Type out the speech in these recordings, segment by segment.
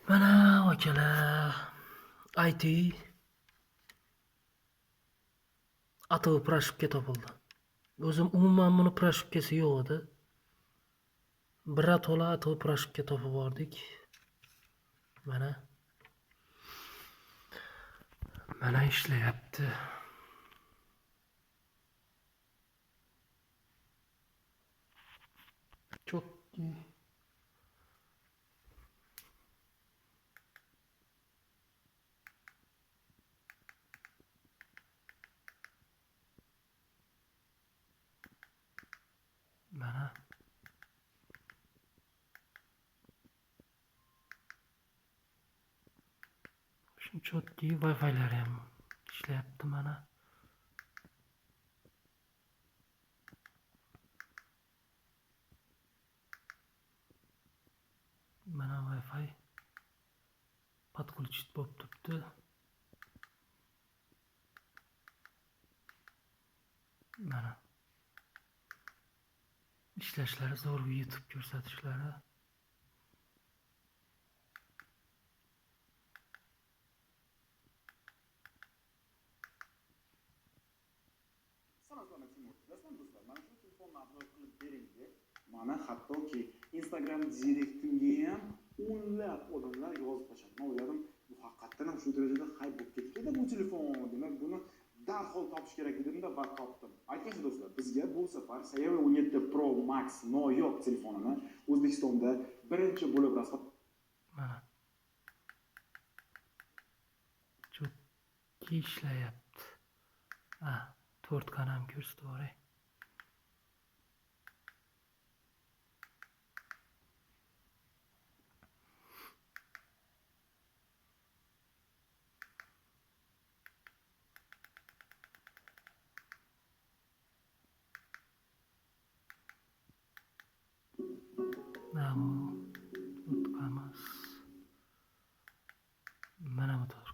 Mana akalar, IT atovi proshibka topildi. O'zim umuman buni proshibkasi yo'q edi. Birato'la atovi proshibka topib bordik. Mana ishlayapti. Chokki. Mana chotki Wi-Fi'lari ham ishlayapti mana. Mana Wi-Fi подключить bo'lib turibdi. Mana ishlashlari zo'r, YouTube ko'rsatishlari. Mana shu telefonni upload qilib bering deb, mana hattoki Instagram direktimga ham o'nlab odamlar yozib tashladi. Men o'yladim, bu haqiqatan ham shu darajada hype bo'lib ketdi bu telefon. Demak, buni darhol topish kerak dedimda va topdim. Aytgancha do'stlar, bizga bu safar Xiaomi 17 Pro Max noyob telefonini O'zbekistonda birinchi bo'lib rasm. Mana chotki ishlayapti. 4 kanal ko'rsatib boray. Tutqamiz. Mana bu to'g'ri.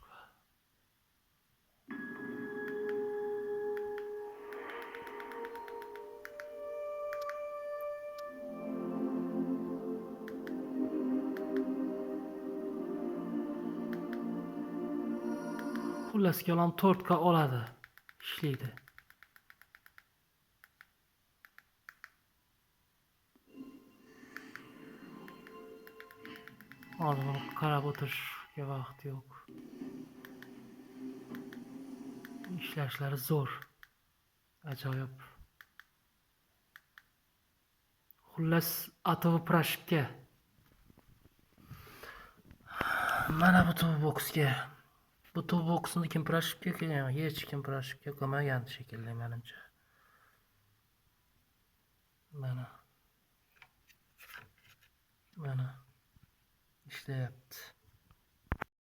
Xullas kalom 4K oladi, ishlaydi. Hozir buni qarab o'tirishga vaqt yo'q. Ishlashlari zo'r. Ajoyib. Xullas atovi proshibka. Mana bu boxga. Bu boxni kim proshibka qilgan? Hech kim proshibka qilmagan shekilli menimcha. Mana ishlayapti.